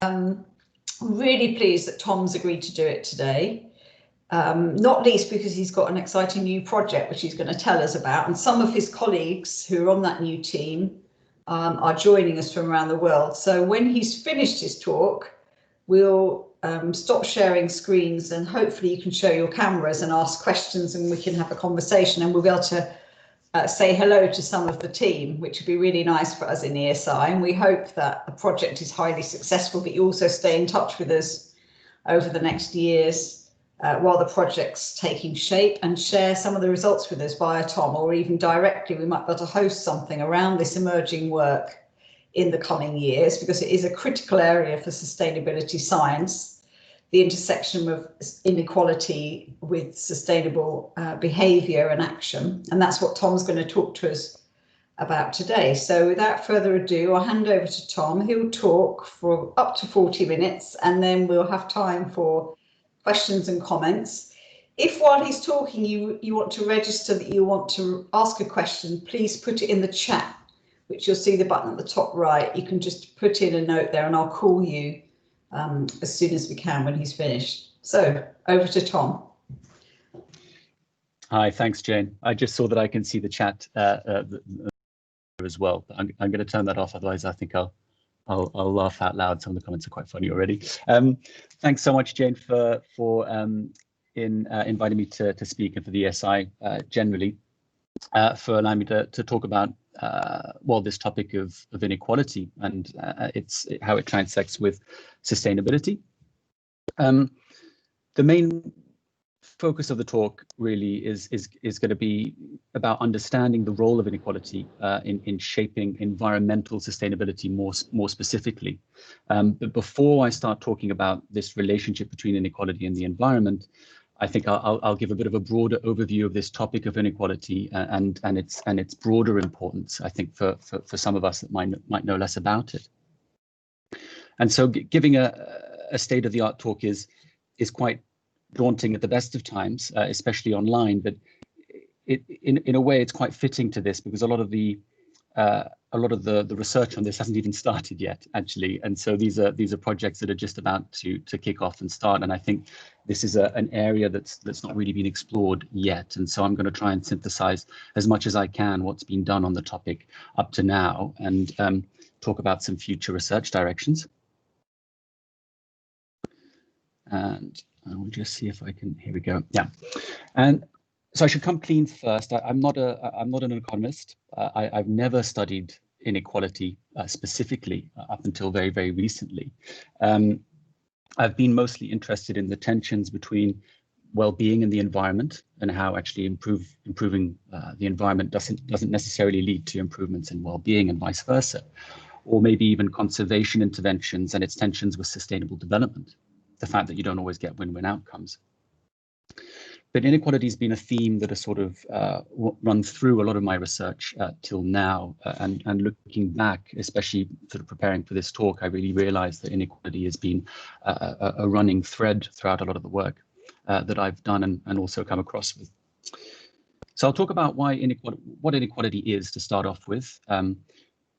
Really pleased that Tom's agreed to do it today, not least because he's got an exciting new project which he's going to tell us about, and some of his colleagues who are on that new team are joining us from around the world. So when he's finished his talk, we'll stop sharing screens, and hopefully you can show your cameras and ask questions, and we can have a conversation, and we'll be able to say hello to some of the team, which would be really nice for us in ESI. And we hope that the project is highly successful, but you also stay in touch with us over the next years while the project's taking shape, and share some of the results with us via Tom, or even directly. We might be able to host something around this emerging work in the coming years, because it is a critical area for sustainability science, the intersection of inequality with sustainable behaviour and action. And that's what Tom's going to talk to us about today. So without further ado, I'll hand over to Tom. He'll talk for up to 40 minutes, and then we'll have time for questions and comments. If while he's talking you want to register that you want to ask a question, please put it in the chat, which you'll see the button at the top right. You can just put in a note there and I'll call you as soon as we can when he's finished. So over to Tom. Hi, thanks, Jane. I just saw that I can see the chat as well. I'm going to turn that off, otherwise I think I'll laugh out loud. Some of the comments are quite funny already. Thanks so much, Jane, for inviting me to speak, and for the ESI generally for allowing me to talk about well, this topic of inequality and how it transects with sustainability. The main focus of the talk really is going to be about understanding the role of inequality in shaping environmental sustainability more specifically. But before I start talking about this relationship between inequality and the environment, I think I'll give a bit of a broader overview of this topic of inequality and its broader importance, I think, for some of us that might know less about it. And so giving a state-of-the-art talk is quite daunting at the best of times, especially online, but in a way it's quite fitting to this, because a lot of the research on this hasn't even started yet, actually, and so these are projects that are just about to kick off and start, and I think this is an area that's not really been explored yet, and so I'm going to try and synthesize as much as I can what's been done on the topic up to now, and talk about some future research directions. And I will just see if I can. Here we go. Yeah, and so I should come clean first. I'm not an economist. I've never studied inequality specifically up until very, very recently. I've been mostly interested in the tensions between well-being and the environment, and how actually improving the environment doesn't necessarily lead to improvements in well-being, and vice versa, or maybe even conservation interventions and its tensions with sustainable development. The fact that you don't always get win-win outcomes. But inequality has been a theme that has sort of run through a lot of my research till now, and looking back, especially sort of preparing for this talk, I really realized that inequality has been a running thread throughout a lot of the work that I've done and also come across with. So I'll talk about what inequality is to start off with,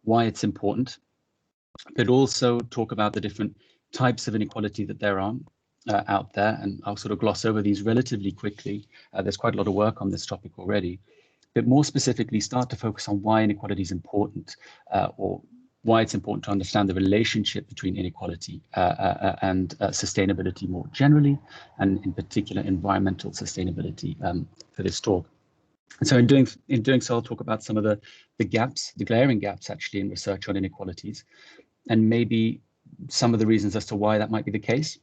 why it's important, but also talk about the different types of inequality that there are out there, and I'll sort of gloss over these relatively quickly. There's quite a lot of work on this topic already, but more specifically start to focus on why inequality is important, or why it's important to understand the relationship between inequality and sustainability more generally, and in particular environmental sustainability for this talk. And so in doing so, I'll talk about some of the gaps, the glaring gaps actually in research on inequalities, and maybe some of the reasons as to why that might be the case.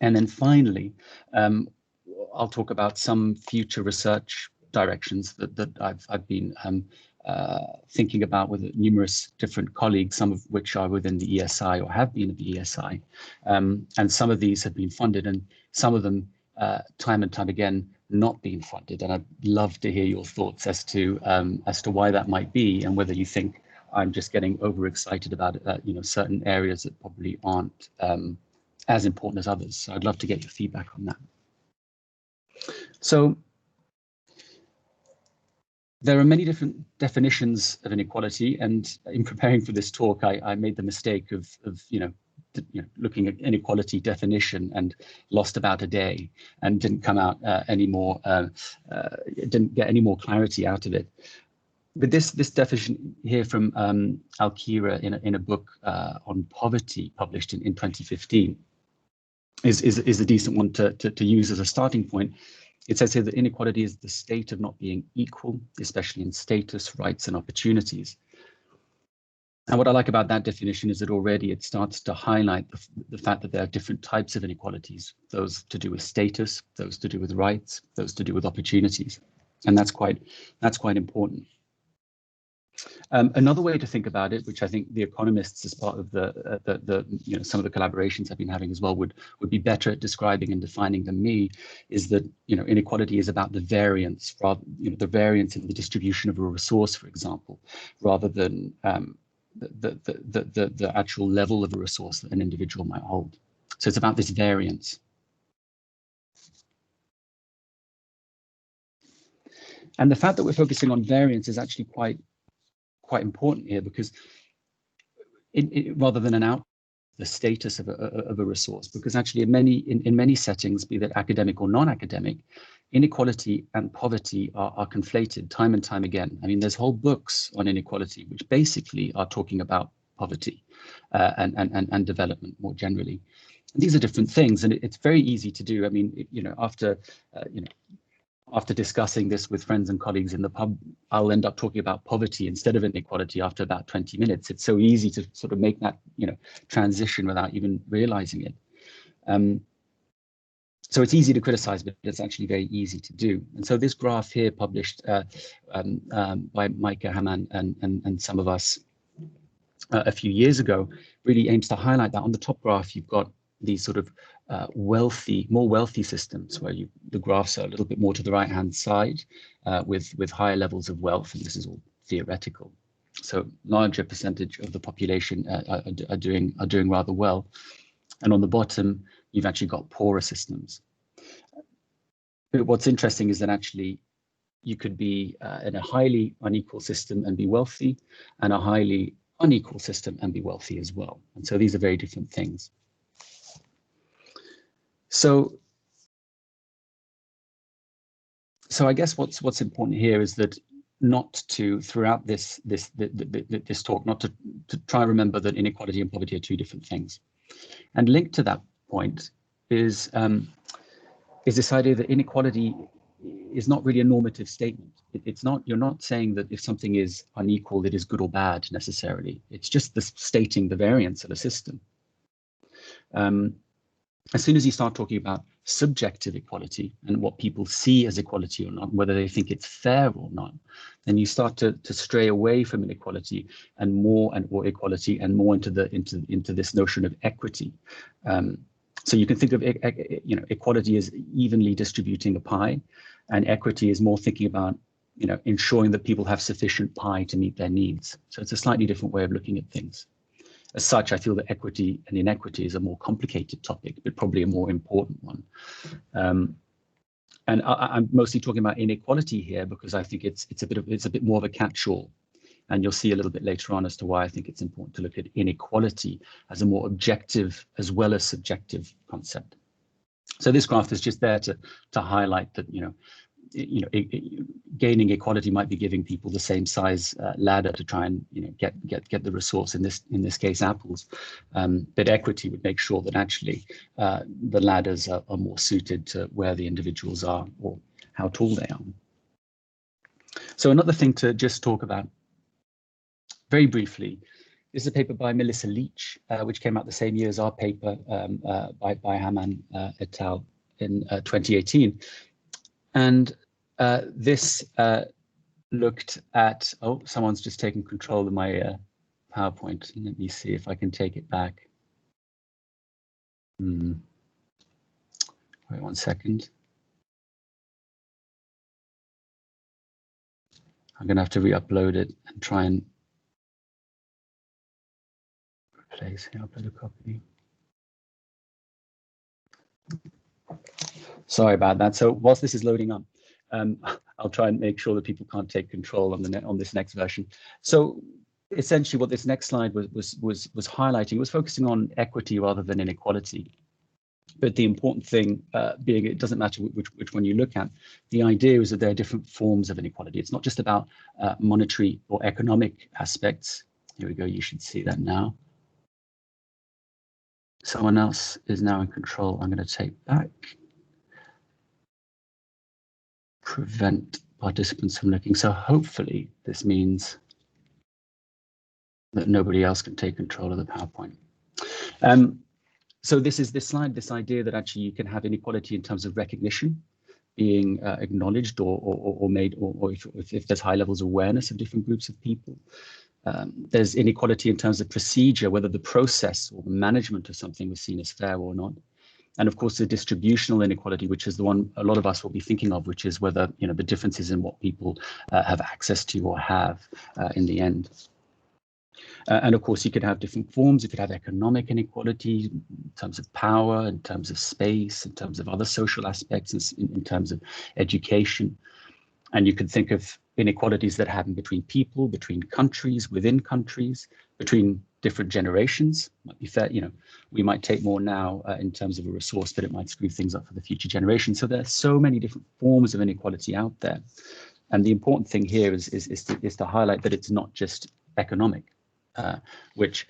And then finally, I'll talk about some future research directions that I've been thinking about with numerous different colleagues, some of which are within the ESI or have been at the ESI. And some of these have been funded, and some of them time and time again not been funded. And I'd love to hear your thoughts as to why that might be, and whether you think I'm just getting overexcited about it, certain areas that probably aren't as important as others. So I'd love to get your feedback on that. So there are many different definitions of inequality, and in preparing for this talk, I made the mistake of looking at inequality definition and lost about a day and didn't come out didn't get any more clarity out of it. But this definition here from Al-Kira in a book on poverty published in 2015 is a decent one to use as a starting point. It says here that inequality is the state of not being equal, especially in status, rights, and opportunities. And what I like about that definition is that already it starts to highlight the fact that there are different types of inequalities, those to do with status, those to do with rights, those to do with opportunities. And that's quite important. Another way to think about it, which I think the economists, as part of some of the collaborations I've been having as well, would be better at describing and defining than me, is that inequality is about the variance, rather the variance in the distribution of a resource, for example, rather than the actual level of a resource that an individual might hold. So it's about this variance. And the fact that we're focusing on variance is actually quite important here, because rather than the status of a resource, because actually in many settings, be that academic or non-academic, inequality and poverty are conflated time and time again. I mean, there's whole books on inequality which basically are talking about poverty and development more generally. And these are different things, and it's very easy to do. I mean, after discussing this with friends and colleagues in the pub, I'll end up talking about poverty instead of inequality after about 20 minutes. It's so easy to sort of make that, transition without even realizing it. So it's easy to criticize, but it's actually very easy to do. And so this graph here, published by Micah Hamann and some of us a few years ago, really aims to highlight that. On the top graph, you've got these sort of more wealthy systems where the graphs are a little bit more to the right-hand side with higher levels of wealth, and this is all theoretical. So larger percentage of the population are doing rather well, and on the bottom you've actually got poorer systems. But what's interesting is that actually you could be in a highly unequal system and be wealthy, and a highly unequal system and be wealthy as well. And so these are very different things. So I guess what's important here is that not to, throughout this talk, not to try and remember that inequality and poverty are two different things. And linked to that point is this idea that inequality is not really a normative statement. You're not saying that if something is unequal, it is good or bad necessarily. It's just stating the variance of a system. As soon as you start talking about subjective equality and what people see as equality or not, whether they think it's fair or not, then you start to stray away from inequality or equality and more into this notion of equity. So you can think of equality as evenly distributing a pie, and equity is more thinking about ensuring that people have sufficient pie to meet their needs. So it's a slightly different way of looking at things. As such, I feel that equity and inequity is a more complicated topic, but probably a more important one. And I'm mostly talking about inequality here because I think it's a bit more of a catch-all. And you'll see a little bit later on as to why I think it's important to look at inequality as a more objective as well as subjective concept. So this graph is just there to highlight that gaining equality might be giving people the same size ladder to try and get the resource, in this case apples, but equity would make sure that actually the ladders are more suited to where the individuals are or how tall they are. So another thing to just talk about very briefly is a paper by Melissa Leach, which came out the same year as our paper by Hamann et al. In 2018. And this looked at, someone's just taken control of my PowerPoint. Let me see if I can take it back. Wait 1 second. I'm going to have to re-upload it and try and replace here. Upload a copy. Sorry about that. So whilst this is loading up, I'll try and make sure that people can't take control on this next version. So essentially what this next slide was highlighting was focusing on equity rather than inequality. But the important thing being, it doesn't matter which one you look at. The idea is that there are different forms of inequality. It's not just about monetary or economic aspects. Here we go. You should see that now. Someone else is now in control. I'm going to take back. Prevent participants from looking. So hopefully this means that nobody else can take control of the PowerPoint. So this slide, this idea that actually you can have inequality in terms of recognition being acknowledged or made, or if there's high levels of awareness of different groups of people. There's inequality in terms of procedure, whether the process or the management of something was seen as fair or not. And of course, the distributional inequality, which is the one a lot of us will be thinking of, which is whether, you know, the differences in what people have access to or have in the end. And of course, you could have different forms. You could have economic inequality in terms of power, in terms of space, in terms of other social aspects, in terms of education. And you could think of inequalities that happen between people, between countries, within countries, between different generations. Might be fair, you know, we might take more now in terms of a resource, but it might screw things up for the future generation. So there are so many different forms of inequality out there. And the important thing here is to highlight that it's not just economic. Which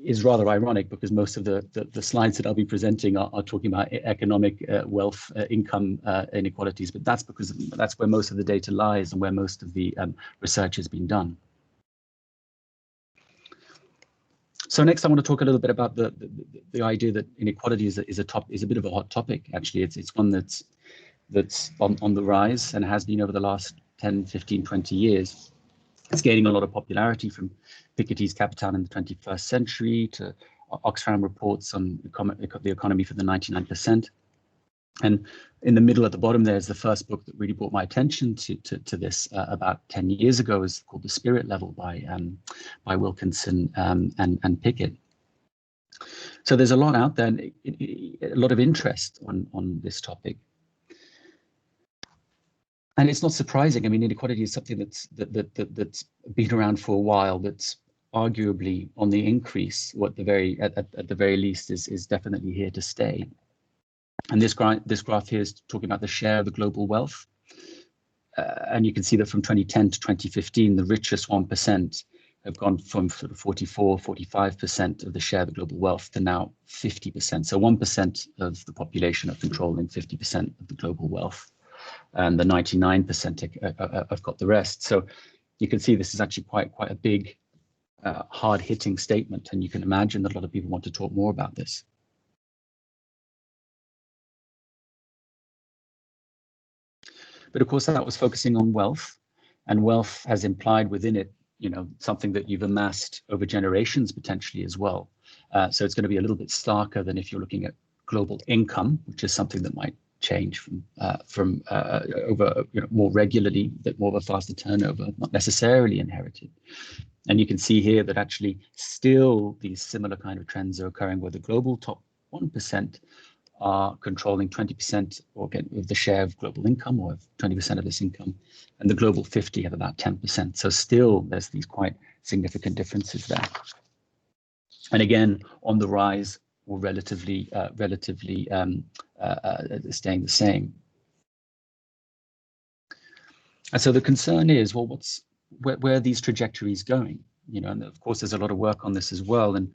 is rather ironic because most of the slides that I'll be presenting are talking about economic wealth, income inequalities, but that's because that's where most of the data lies and where most of the research has been done. So next, I want to talk a little bit about the idea that inequality is a bit of a hot topic. Actually, it's one that's on the rise and has been over the last 10, 15, 20 years. It's gaining a lot of popularity, from Piketty's Capital in the 21st century to Oxfam reports on the economy for the 99%. And in the middle at the bottom, there's the first book that really brought my attention to this about 10 years ago. Is called The Spirit Level by Wilkinson and Pickett. So there's a lot out there, and a lot of interest on this topic. And it's not surprising. I mean, inequality is something that's been around for a while. That's arguably on the increase. At the very least is definitely here to stay. And this graph here is talking about the share of the global wealth. And you can see that from 2010 to 2015, the richest 1% have gone from sort of 45% of the share of the global wealth to now 50%. So 1% of the population are controlling 50% of the global wealth. And the 99% have got the rest. So you can see this is actually quite a big, hard-hitting statement, and you can imagine that a lot of people want to talk more about this. But of course, that was focusing on wealth, and wealth has implied within it, you know, something that you've amassed over generations potentially as well. So it's going to be a little bit starker than if you're looking at global income, which is something that might change from over, you know, more regularly, a bit more of a faster turnover, not necessarily inherited. And you can see here that actually still these similar kind of trends are occurring, where the global top 1% are controlling 20% of the share of global income, or 20% of this income, and the global 50 have about 10%. So still there's these quite significant differences there. And again, on the rise, or relatively staying the same. And so the concern is, well, where are these trajectories going? You know, and of course, there's a lot of work on this as well. And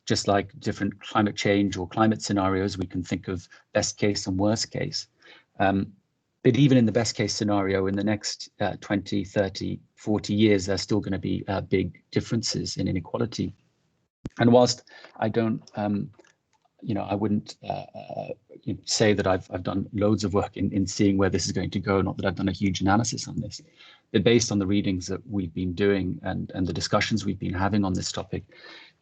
just like different climate change or climate scenarios, we can think of best case and worst case. But even in the best case scenario, in the next 20, 30, 40 years, there's still going to be big differences in inequality. And whilst I don't, you know, I wouldn't say that I've done loads of work in seeing where this is going to go, not that I've done a huge analysis on this, but based on the readings that we've been doing and the discussions we've been having on this topic,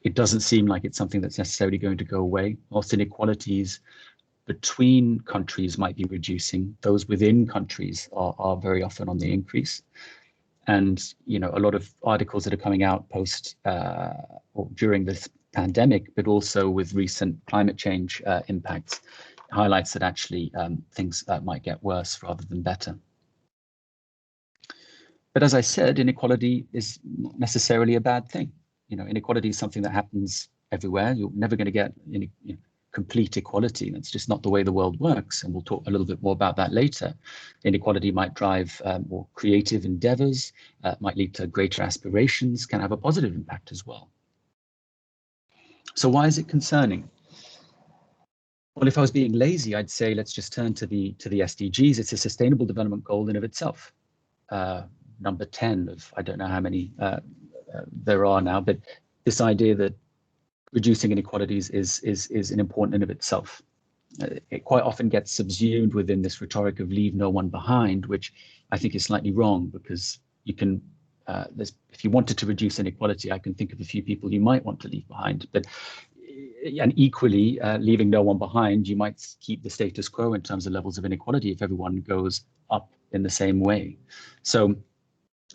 it doesn't seem like it's something that's necessarily going to go away. Whilst inequalities between countries might be reducing, those within countries are very often on the increase. And, you know, a lot of articles that are coming out post or during this pandemic, but also with recent climate change impacts, highlights that actually things might get worse rather than better. But as I said, inequality is not necessarily a bad thing. Inequality is something that happens everywhere. You're never going to get complete equality. That's just not the way the world works. And we'll talk a little bit more about that later. Inequality might drive more creative endeavors, might lead to greater aspirations, can have a positive impact as well. So why is it concerning? Well, if I was being lazy, I'd say let's just turn to the SDGs. It's a sustainable development goal in of itself. Number 10 of I don't know how many there are now, but this idea that reducing inequalities is an important in of itself. It quite often gets subsumed within this rhetoric of leave no one behind, which I think is slightly wrong, because you can, if you wanted to reduce inequality, I can think of a few people you might want to leave behind. And equally, leaving no one behind, you might keep the status quo in terms of levels of inequality if everyone goes up in the same way. So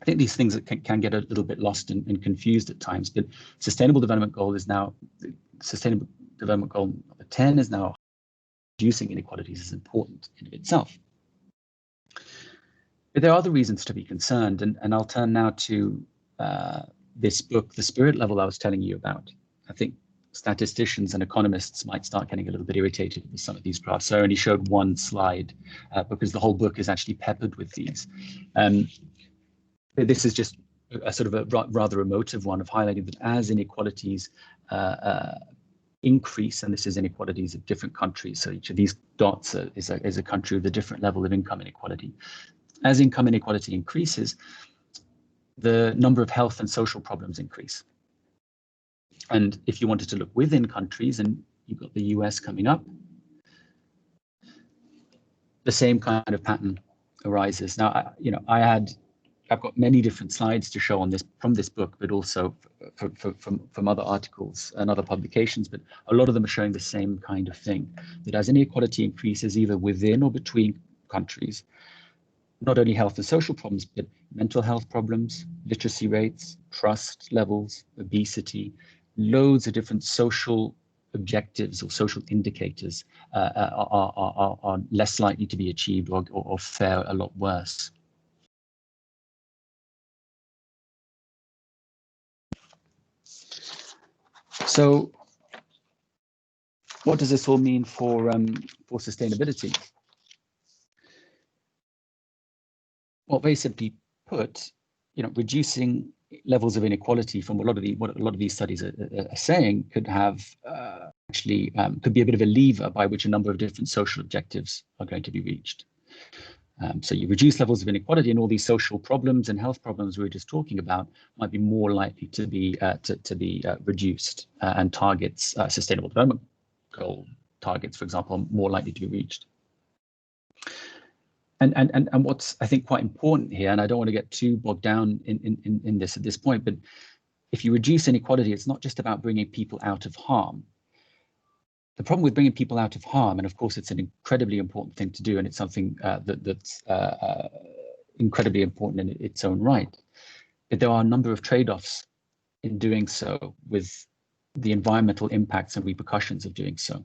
I think these things can get a little bit lost and confused at times, but Sustainable Development Goal is now, Sustainable Development Goal 10 is now reducing inequalities is important in itself. But there are other reasons to be concerned, and I'll turn now to this book, The Spirit Level I was telling you about. I think statisticians and economists might start getting a little bit irritated with some of these graphs. So I only showed one slide because the whole book is actually peppered with these. This is just a sort of a rather emotive one of highlighting that as inequalities increase, and this is inequalities of different countries, so each of these dots is a country with a different level of income inequality. As income inequality increases, the number of health and social problems increase. And if you wanted to look within countries, and you've got the US coming up, the same kind of pattern arises. Now, I've got many different slides to show on this from this book, but also from other articles and other publications, but a lot of them are showing the same kind of thing, that as inequality increases either within or between countries, not only health and social problems, but mental health problems, literacy rates, trust levels, obesity, loads of different social objectives or social indicators are less likely to be achieved or fare a lot worse. So what does this all mean for sustainability? Well, very simply put, reducing levels of inequality from what a lot of these studies are saying could have could be a bit of a lever by which a number of different social objectives are going to be reached. So you reduce levels of inequality, and all these social problems and health problems we were just talking about might be more likely to be reduced, and targets, Sustainable Development Goal targets, for example, are more likely to be reached. And what's, I think, quite important here, and I don't want to get too bogged down in this at this point, but if you reduce inequality, it's not just about bringing people out of harm. The problem with bringing people out of harm, and of course it's an incredibly important thing to do, and it's something that's incredibly important in its own right, but there are a number of trade-offs in doing so, with the environmental impacts and repercussions of doing so.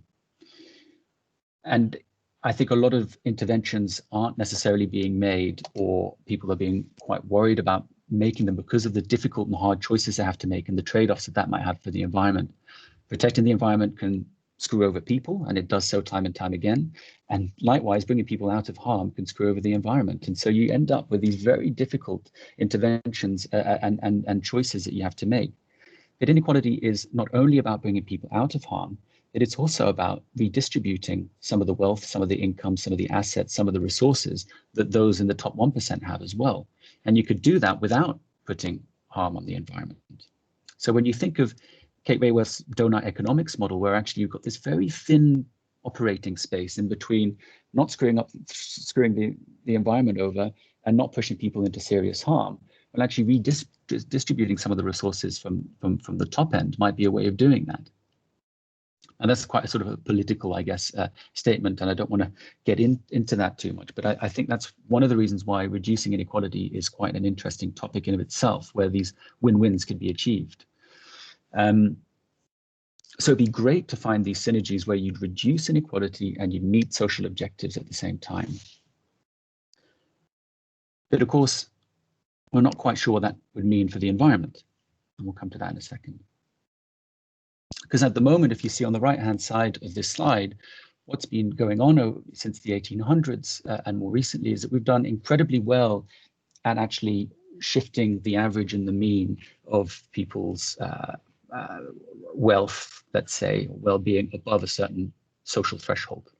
And I think a lot of interventions aren't necessarily being made, or people are being quite worried about making them because of the difficult and hard choices they have to make and the trade-offs that might have for the environment. Protecting the environment can screw over people, and it does so time and time again. And likewise, bringing people out of harm can screw over the environment. And so you end up with these very difficult interventions and choices that you have to make. But inequality is not only about bringing people out of harm, but it's also about redistributing some of the wealth, some of the income, some of the assets, some of the resources that those in the top 1% have as well. And you could do that without putting harm on the environment. So when you think of Kate Raworth's donut economics model, where actually you've got this very thin operating space in between not screwing the environment over and not pushing people into serious harm, well, actually redistributing some of the resources from the top end might be a way of doing that. And that's quite a sort of a political, I guess, statement, and I don't want to get into that too much, but I think that's one of the reasons why reducing inequality is quite an interesting topic in of itself, where these win-wins can be achieved. So it'd be great to find these synergies where you'd reduce inequality and you'd meet social objectives at the same time. But of course, we're not quite sure what that would mean for the environment. And we'll come to that in a second. Because at the moment, if you see on the right-hand side of this slide, what's been going on since the 1800s and more recently is that we've done incredibly well at actually shifting the average and the mean of people's wealth, let's say, well-being above a certain social threshold.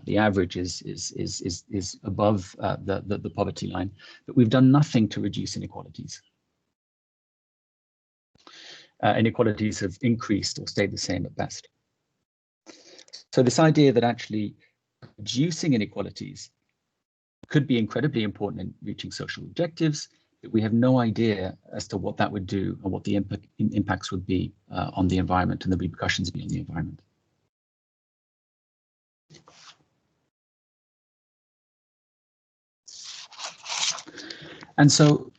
The average is above the poverty line, but we've done nothing to reduce inequalities. Inequalities have increased or stayed the same at best. So this idea that actually reducing inequalities could be incredibly important in reaching social objectives, but we have no idea as to what that would do and what the impacts would be on the environment and the repercussions be on the environment. And so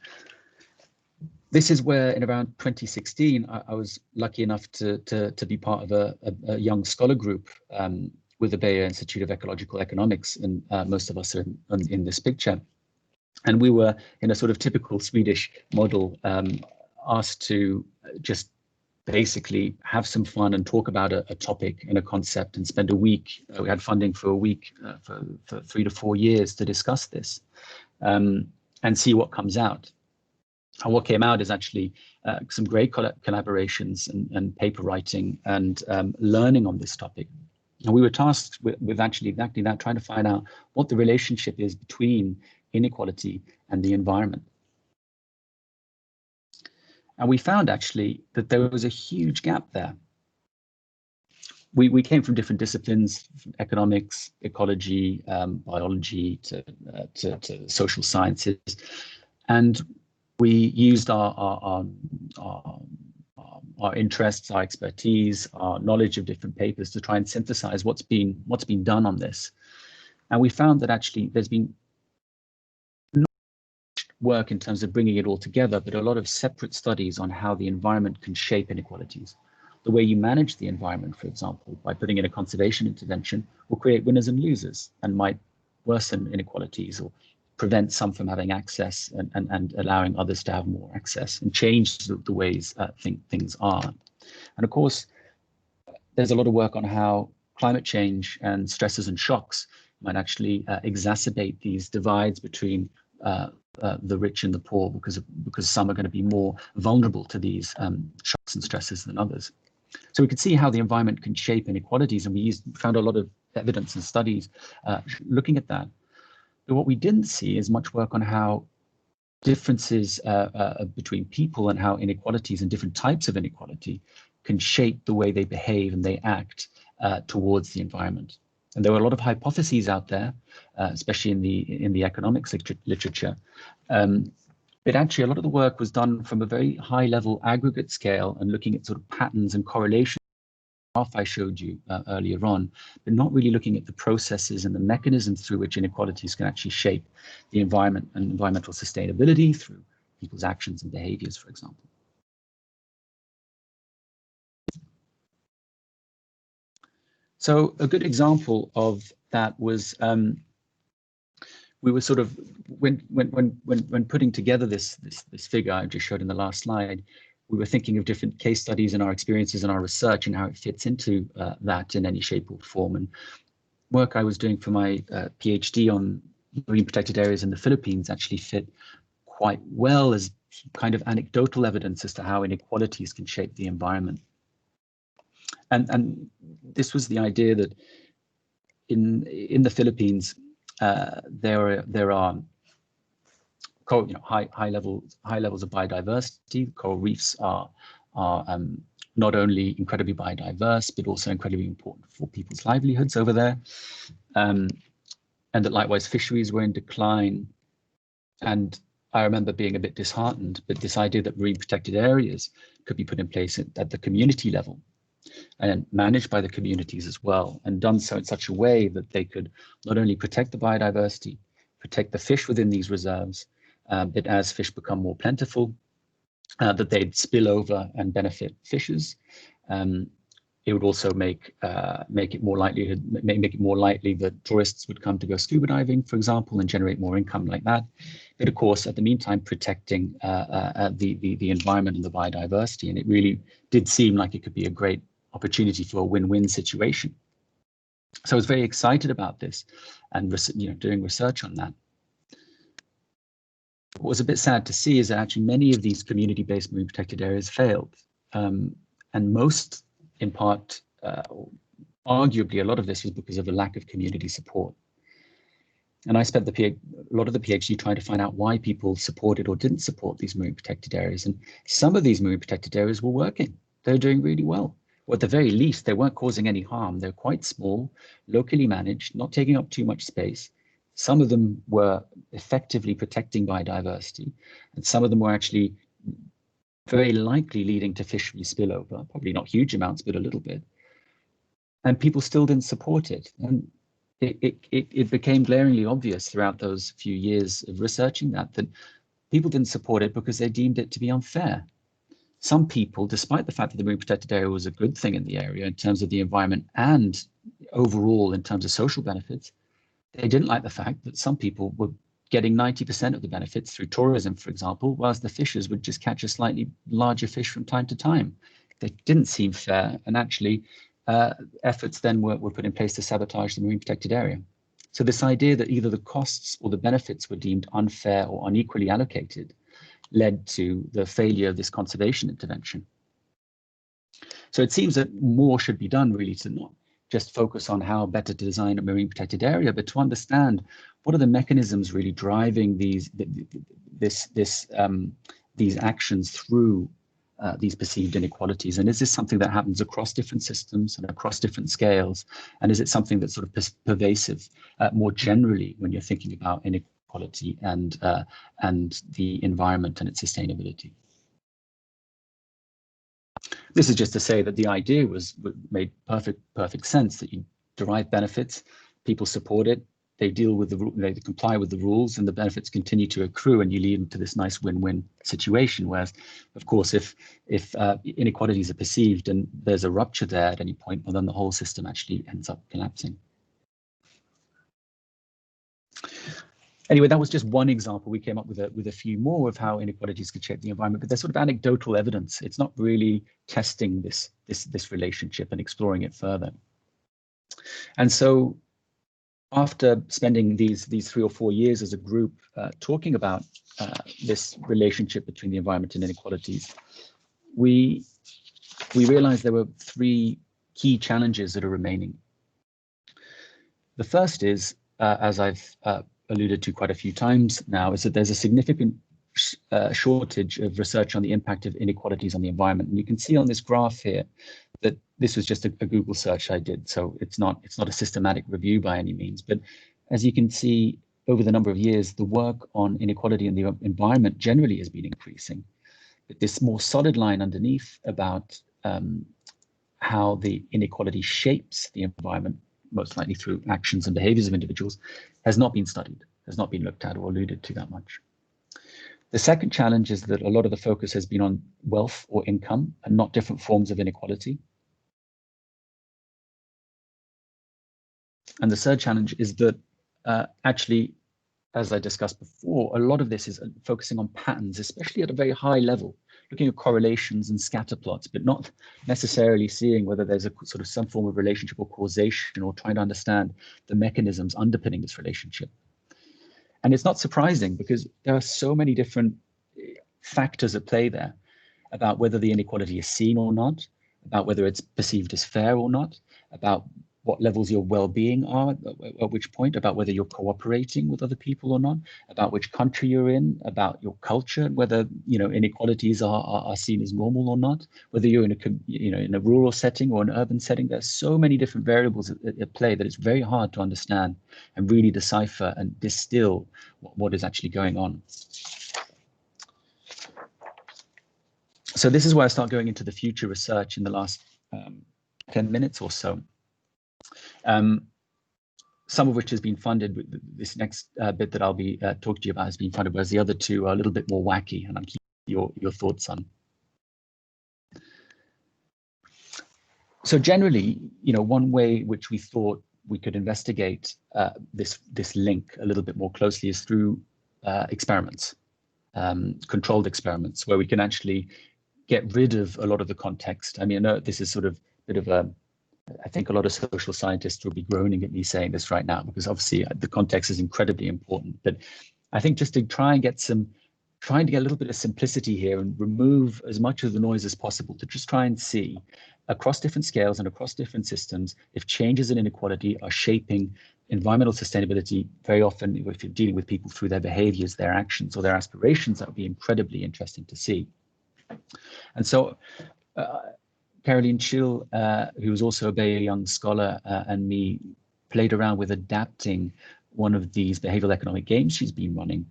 this is where in around 2016, I was lucky enough to be part of a young scholar group with the Bayer Institute of Ecological Economics, and most of us are in this picture. And we were, in a sort of typical Swedish model, asked to just basically have some fun and talk about a topic and a concept and spend a week. We had funding for a week for 3 to 4 years to discuss this and see what comes out. And what came out is actually some great collaborations and paper writing and learning on this topic. And we were tasked with actually exactly that, trying to find out what the relationship is between inequality and the environment. And we found actually that there was a huge gap there. We came from different disciplines, from economics, ecology, biology to social sciences, and we used our interests, our expertise, our knowledge of different papers to try and synthesize what's been done on this. And we found that actually there's been not much work in terms of bringing it all together, but a lot of separate studies on how the environment can shape inequalities. The way you manage the environment, for example, by putting in a conservation intervention, will create winners and losers and might worsen inequalities or prevent some from having access and allowing others to have more access and change the ways things are. And of course, there's a lot of work on how climate change and stresses and shocks might actually exacerbate these divides between the rich and the poor, because some are going to be more vulnerable to these shocks and stresses than others. So we could see how the environment can shape inequalities, and we found a lot of evidence and studies looking at that. But what we didn't see is much work on how differences between people and how inequalities and different types of inequality can shape the way they behave and they act towards the environment. And there were a lot of hypotheses out there, especially in the economics literature. But actually, a lot of the work was done from a very high level aggregate scale and looking at sort of patterns and correlations I showed you earlier on, but not really looking at the processes and the mechanisms through which inequalities can actually shape the environment and environmental sustainability through people's actions and behaviors, for example. So a good example of that was we were sort of when putting together this figure I just showed in the last slide, we were thinking of different case studies and our experiences and our research and how it fits into that in any shape or form. And work I was doing for my PhD on marine protected areas in the Philippines actually fit quite well as kind of anecdotal evidence as to how inequalities can shape the environment. And this was the idea that in the Philippines there are high levels of biodiversity. Coral reefs are not only incredibly biodiverse, but also incredibly important for people's livelihoods over there. And that likewise fisheries were in decline. And I remember being a bit disheartened, but this idea that marine protected areas could be put in place at the community level and managed by the communities as well, and done so in such a way that they could not only protect the biodiversity, protect the fish within these reserves, but as fish become more plentiful, that they'd spill over and benefit fishers. It would also make it more likely that tourists would come to go scuba diving, for example, and generate more income like that. but of course, at the meantime, protecting the environment and the biodiversity. And it really did seem like it could be a great opportunity for a win-win situation. So I was very excited about this and doing research on that. What was a bit sad to see is that actually many of these community-based marine protected areas failed. And most, in part, arguably, a lot of this was because of a lack of community support. And I spent a lot of the PhD trying to find out why people supported or didn't support these marine protected areas. And some of these marine protected areas were working. They were doing really well. Or at the very least, they weren't causing any harm. They're quite small, locally managed, not taking up too much space. Some of them were effectively protecting biodiversity, and some of them were actually very likely leading to fishery spillover, probably not huge amounts, but a little bit. And people still didn't support it. And it became glaringly obvious throughout those few years of researching that people didn't support it because they deemed it to be unfair. Some people, despite the fact that the marine protected area was a good thing in the area in terms of the environment and overall in terms of social benefits, they didn't like the fact that some people were getting 90% of the benefits through tourism, for example, whilst the fishers would just catch a slightly larger fish from time to time. They didn't seem fair, and actually efforts then were put in place to sabotage the marine protected area. So this idea that either the costs or the benefits were deemed unfair or unequally allocated led to the failure of this conservation intervention. So it seems that more should be done really to not just focus on how better to design a marine protected area, but to understand what are the mechanisms really driving these actions through these perceived inequalities. And is this something that happens across different systems and across different scales? And is it something that's sort of pervasive more generally when you're thinking about inequality and the environment and its sustainability? This is just to say that the idea made perfect sense, that you derive benefits, people support it, they comply with the rules, and the benefits continue to accrue, and you lead into this nice win-win situation. Whereas, of course, if inequalities are perceived and there's a rupture there at any point, well, then the whole system actually ends up collapsing. Anyway, that was just one example. We came up with a few more of how inequalities could shape the environment, but they're sort of anecdotal evidence. It's not really testing this relationship and exploring it further. And so after spending these 3 or 4 years as a group talking about this relationship between the environment and inequalities, we realized there were 3 key challenges that are remaining. The first is, as I've alluded to quite a few times now, is that there's a significant shortage of research on the impact of inequalities on the environment. And you can see on this graph here that this was just a Google search I did, so it's not a systematic review by any means. But as you can see, over the number of years, the work on inequality in the environment generally has been increasing. But this more solid line underneath about how the inequality shapes the environment, most likely through actions and behaviors of individuals, has not been studied, has not been looked at or alluded to that much. The second challenge is that a lot of the focus has been on wealth or income and not different forms of inequality. And the third challenge is that actually, as I discussed before, a lot of this is focusing on patterns, especially at a very high level, looking at correlations and scatter plots, but not necessarily seeing whether there's a sort of some form of relationship or causation, or trying to understand the mechanisms underpinning this relationship. And it's not surprising, because there are so many different factors at play there about whether the inequality is seen or not, about whether it's perceived as fair or not, about what levels your well-being are at which point, about whether you're cooperating with other people or not, about which country you're in, about your culture, whether inequalities are seen as normal or not, whether you're in a rural setting or an urban setting. There's so many different variables at play that it's very hard to understand and really decipher and distill what is actually going on. So this is where I start going into the future research in the last 10 minutes or so. Some of which has been funded. This next bit that I'll be talking to you about has been funded, whereas the other 2 are a little bit more wacky, and I'm keeping your thoughts on. So generally, one way which we thought we could investigate this link a little bit more closely is through experiments, controlled experiments, where we can actually get rid of a lot of the context. I mean, I know this is sort of a bit of a, I think a lot of social scientists will be groaning at me saying this right now, because obviously the context is incredibly important. But I think just to trying to get a little bit of simplicity here and remove as much of the noise as possible, to just try and see across different scales and across different systems if changes in inequality are shaping environmental sustainability. Very often, if you're dealing with people through their behaviors, their actions, or their aspirations, that would be incredibly interesting to see. And so Caroline Schill, who was also a very young scholar, and me played around with adapting one of these behavioral economic games she's been running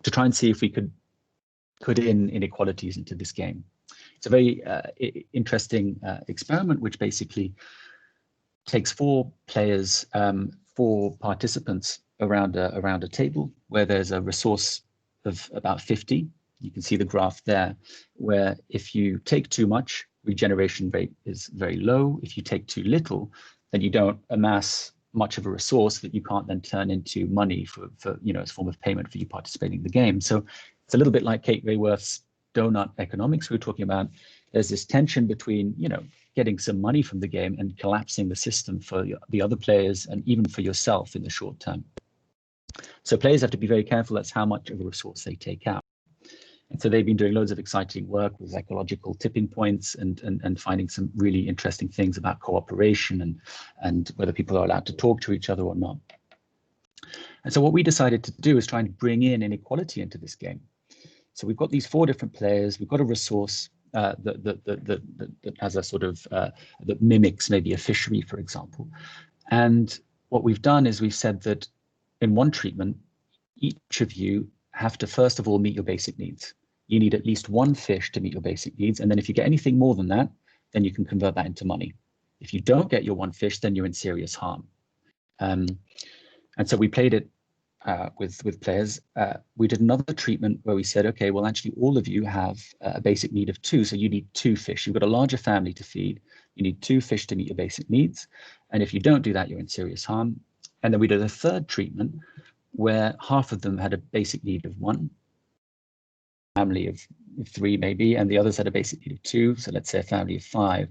to try and see if we could put in inequalities into this game. It's a very interesting experiment, which basically takes 4 players, 4 participants around a table where there's a resource of about 50. You can see the graph there, where if you take too much, regeneration rate is very low. If you take too little, then you don't amass much of a resource that you can't then turn into money for as a form of payment for you participating in the game. So it's a little bit like Kate Raworth's donut economics we were talking about. There's this tension between, getting some money from the game and collapsing the system for the other players and even for yourself in the short term. So players have to be very careful as how much of a resource they take out. And so they've been doing loads of exciting work with ecological tipping points and finding some really interesting things about cooperation and whether people are allowed to talk to each other or not. And so what we decided to do is try and bring in inequality into this game. So we've got these 4 different players. We've got a resource that has a sort of that mimics maybe a fishery, for example. And what we've done is we've said that in one treatment, each of you have to first of all meet your basic needs. You need at least 1 fish to meet your basic needs, and then if you get anything more than that, then you can convert that into money. If you don't get your 1 fish, then you're in serious harm. And so we played it with players. We did another treatment where we said, okay, well, actually all of you have a basic need of 2, so you need 2 fish. You've got a larger family to feed. You need 2 fish to meet your basic needs. And if you don't do that, you're in serious harm. And then we did a third treatment where half of them had a basic need of 1, family of 3 maybe, and the others had a basic need of 2. So let's say a family of 5.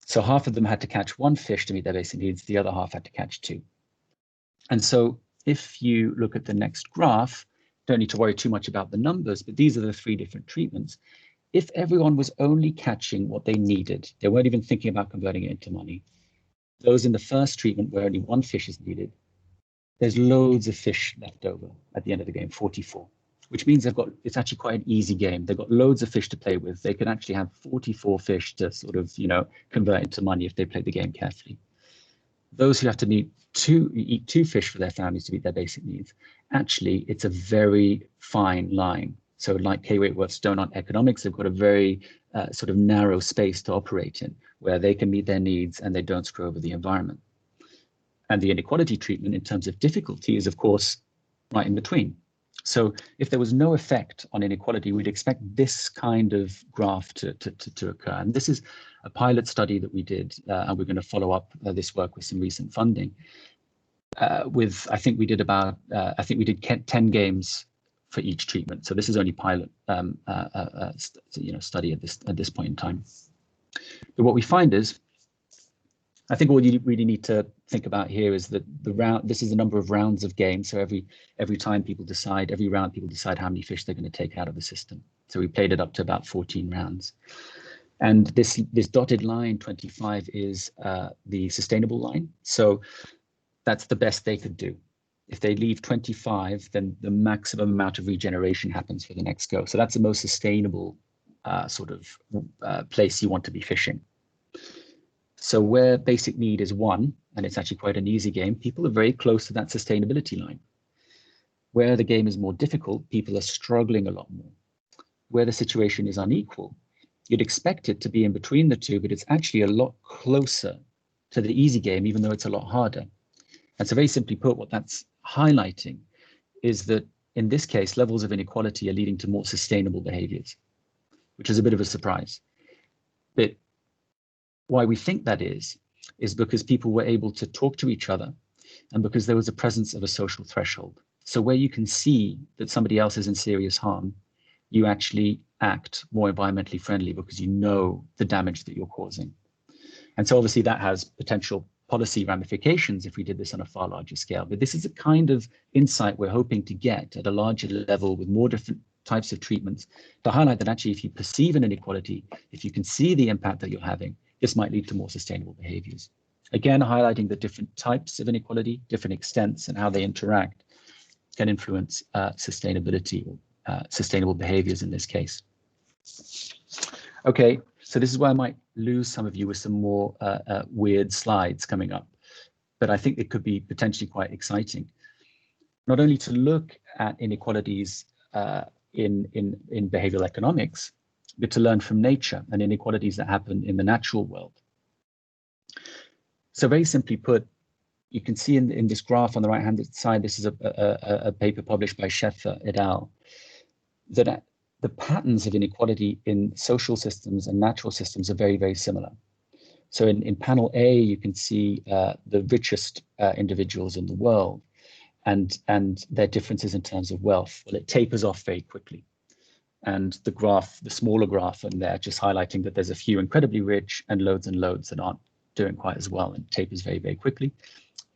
So half of them had to catch 1 fish to meet their basic needs. The other half had to catch 2. And so if you look at the next graph, don't need to worry too much about the numbers, but these are the 3 different treatments. If everyone was only catching what they needed, they weren't even thinking about converting it into money. Those in the first treatment where only 1 fish is needed, there's loads of fish left over at the end of the game, 44, which means it's actually quite an easy game. They've got loads of fish to play with. They can actually have 44 fish to sort of, convert into money if they play the game carefully. Those who have to eat 2 fish for their families to meet their basic needs, actually, it's a very fine line. So like Kate Raworth's donut economics, they've got a very sort of narrow space to operate in where they can meet their needs and they don't screw over the environment. And the inequality treatment in terms of difficulty is, of course, right in between. So if there was no effect on inequality, we'd expect this kind of graph to occur. And this is a pilot study that we did, and we're going to follow up this work with some recent funding. I think we did 10 games for each treatment. So this is only pilot study at this point in time. But what we find is, I think all you really need to think about here is that this is the number of rounds of games. So every round people decide how many fish they're going to take out of the system. So we played it up to about 14 rounds. And this dotted line, 25, is the sustainable line. So that's the best they could do. If they leave 25, then the maximum amount of regeneration happens for the next go. So that's the most sustainable sort of place you want to be fishing. So where basic need is 1, and it's actually quite an easy game, people are very close to that sustainability line. Where the game is more difficult, people are struggling a lot more. Where the situation is unequal, you'd expect it to be in between the 2, but it's actually a lot closer to the easy game, even though it's a lot harder. And so very simply put, what that's highlighting is that in this case, levels of inequality are leading to more sustainable behaviors, which is a bit of a surprise. But why we think that is because people were able to talk to each other and because there was a presence of a social threshold. So where you can see that somebody else is in serious harm, you actually act more environmentally friendly because you know the damage that you're causing. And so obviously that has potential policy ramifications if we did this on a far larger scale. But this is a kind of insight we're hoping to get at a larger level with more different types of treatments to highlight that actually if you perceive an inequality, if you can see the impact that you're having, this might lead to more sustainable behaviors. Again, highlighting the different types of inequality, different extents, and how they interact can influence sustainability or sustainable behaviors in this case. Okay, so this is where I might lose some of you with some more weird slides coming up, but I think it could be potentially quite exciting. Not only to look at inequalities in behavioral economics, but to learn from nature and inequalities that happen in the natural world. So very simply put, you can see in this graph on the right-hand side, this is a paper published by Scheffer et al., that the patterns of inequality in social systems and natural systems are very, very similar. So in panel A, you can see the richest individuals in the world and their differences in terms of wealth. Well, it tapers off very quickly. And the graph, the smaller graph in there, just highlighting that there's a few incredibly rich and loads that aren't doing quite as well, and tapers very, very quickly.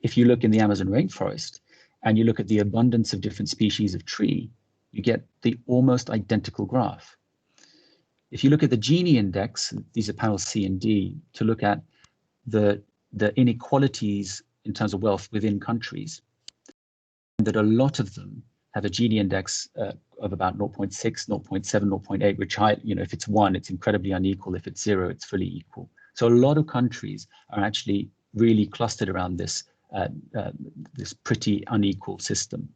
If you look in the Amazon rainforest and you look at the abundance of different species of tree, you get the almost identical graph. If you look at the Gini index, these are panels C and D, to look at the inequalities in terms of wealth within countries, that a lot of them have a Gini index of about 0.6, 0.7, 0.8, which if it's 1, it's incredibly unequal. If it's 0, it's fully equal. So a lot of countries are actually really clustered around this pretty unequal system.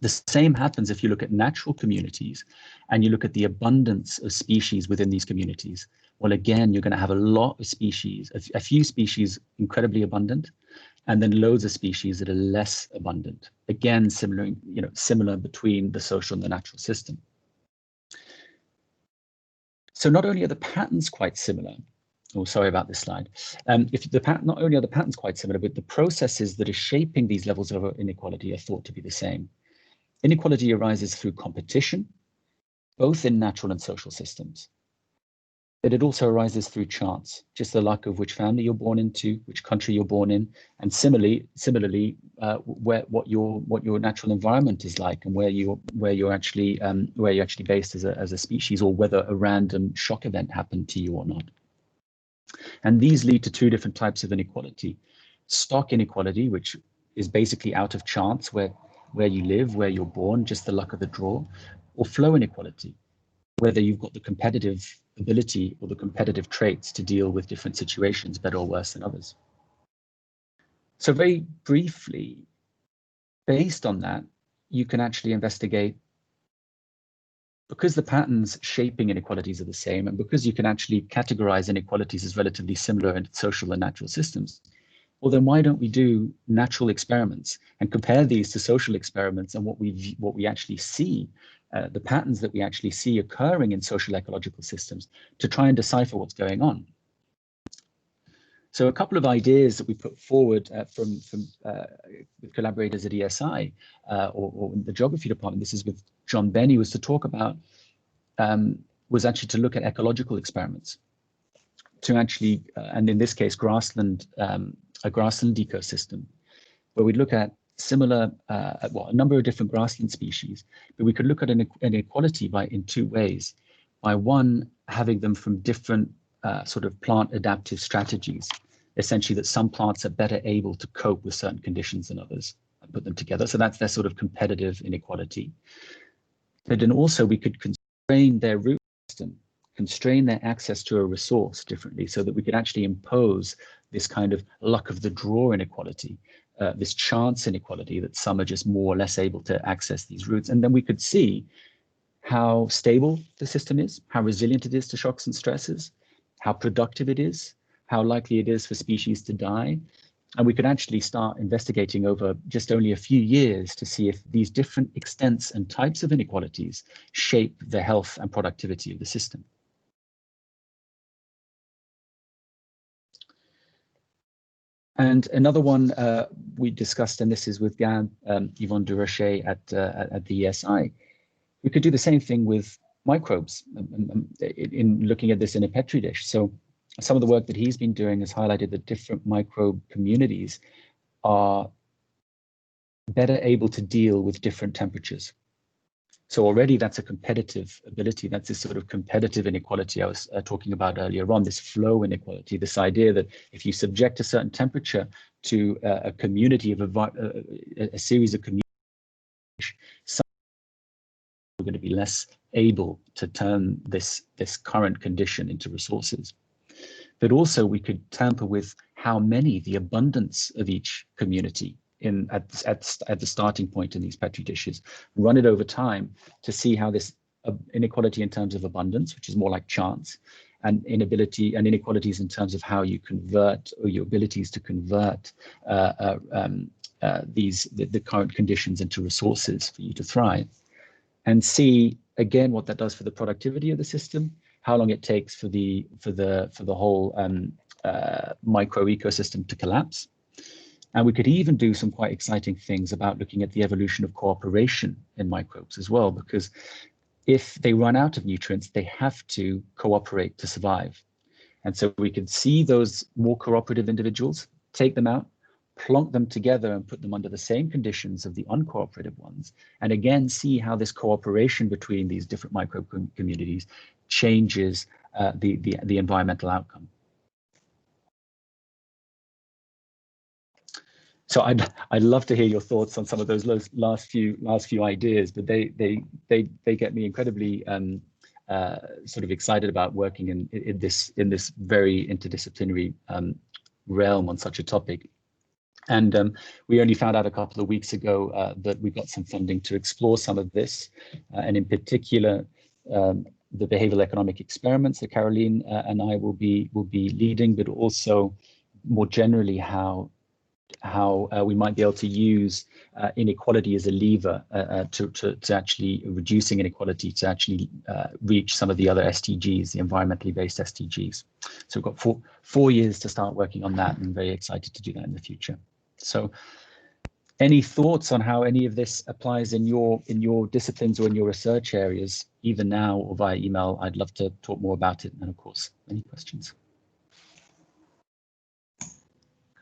The same happens if you look at natural communities and you look at the abundance of species within these communities. Well, again, you're going to have a lot of species, a few species incredibly abundant, and then loads of species that are less abundant. Again, similar between the social and the natural system. So not only are the patterns quite similar, oh, sorry about this slide. Not only are the patterns quite similar, but the processes that are shaping these levels of inequality are thought to be the same. Inequality arises through competition, both in natural and social systems. But it also arises through chance, just the luck of which family you're born into, which country you're born in, and similarly, what your natural environment is like, and where you're actually based as a species, or whether a random shock event happened to you or not. And these lead to two different types of inequality: stock inequality, which is basically out of chance, where you live, where you're born, just the luck of the draw, or flow inequality, whether you've got the competitive ability or the competitive traits to deal with different situations better or worse than others. So very briefly, based on that, you can actually investigate, because the patterns shaping inequalities are the same, and because you can actually categorize inequalities as relatively similar in social and natural systems, well, then why don't we do natural experiments and compare these to social experiments and what we actually see, the patterns that we actually see occurring in social ecological systems, to try and decipher what's going on. So a couple of ideas that we put forward from collaborators at ESI or the geography department, this is with John Benny, was to talk about, was actually to look at ecological experiments, to actually, and in this case, a grassland ecosystem, where we'd look at similar, a number of different grassland species, but we could look at an inequality in two ways. By one, having them from different sort of plant adaptive strategies, essentially that some plants are better able to cope with certain conditions than others, and put them together. So that's their sort of competitive inequality. But then also we could constrain their root system, constrain their access to a resource differently, so that we could actually impose this kind of luck of the draw inequality, this chance inequality, that some are just more or less able to access these routes. And then we could see how stable the system is, how resilient it is to shocks and stresses, how productive it is, how likely it is for species to die. And we could actually start investigating over just only a few years to see if these different extents and types of inequalities shape the health and productivity of the system. And another one we discussed, and this is with Gab, Yvonne Durocher at the ESI, we could do the same thing with microbes in looking at this in a Petri dish. So some of the work that he's been doing has highlighted that different microbe communities are better able to deal with different temperatures. So already that's a competitive ability. That's this sort of competitive inequality I was talking about earlier on, this flow inequality, this idea that if you subject a certain temperature to a community of a series of communities, some are going to be less able to turn this current condition into resources. But also we could tamper with how many, the abundance of each community at the starting point in these Petri dishes, run it over time to see how this inequality in terms of abundance, which is more like chance, and inequalities in terms of how you convert, or your abilities to convert the current conditions into resources for you to thrive, and see again what that does for the productivity of the system, how long it takes for the whole micro ecosystem to collapse. And we could even do some quite exciting things about looking at the evolution of cooperation in microbes as well, because if they run out of nutrients, they have to cooperate to survive. And so we could see those more cooperative individuals, take them out, plonk them together and put them under the same conditions of the uncooperative ones, and again see how this cooperation between these different microbe communities changes the environmental outcome. So I'd love to hear your thoughts on some of those last few ideas, but they get me incredibly sort of excited about working in this very interdisciplinary realm on such a topic. And we only found out a couple of weeks ago that we got some funding to explore some of this, and in particular the behavioral economic experiments that Caroline and I will be leading, but also more generally how we might be able to use inequality as a lever to actually reducing inequality, to actually reach some of the other SDGs, the environmentally based SDGs. So we've got four years to start working on that, and I'm very excited to do that in the future. So any thoughts on how any of this applies in your disciplines or in your research areas, either now or via email? I'd love to talk more about it. And of course, any questions?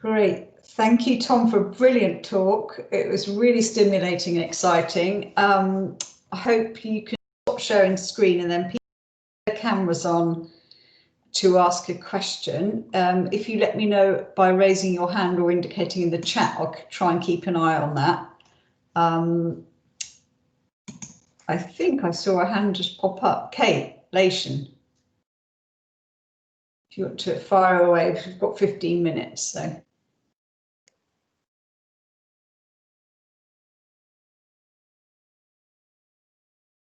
Great. Thank you, Tom, for a brilliant talk. It was really stimulating and exciting. I hope you can stop sharing screen and then put the cameras on to ask a question. If you let me know by raising your hand or indicating in the chat, I'll try and keep an eye on that. I think I saw a hand just pop up. Kate Lation. If you want to fire away, we've got 15 minutes, so.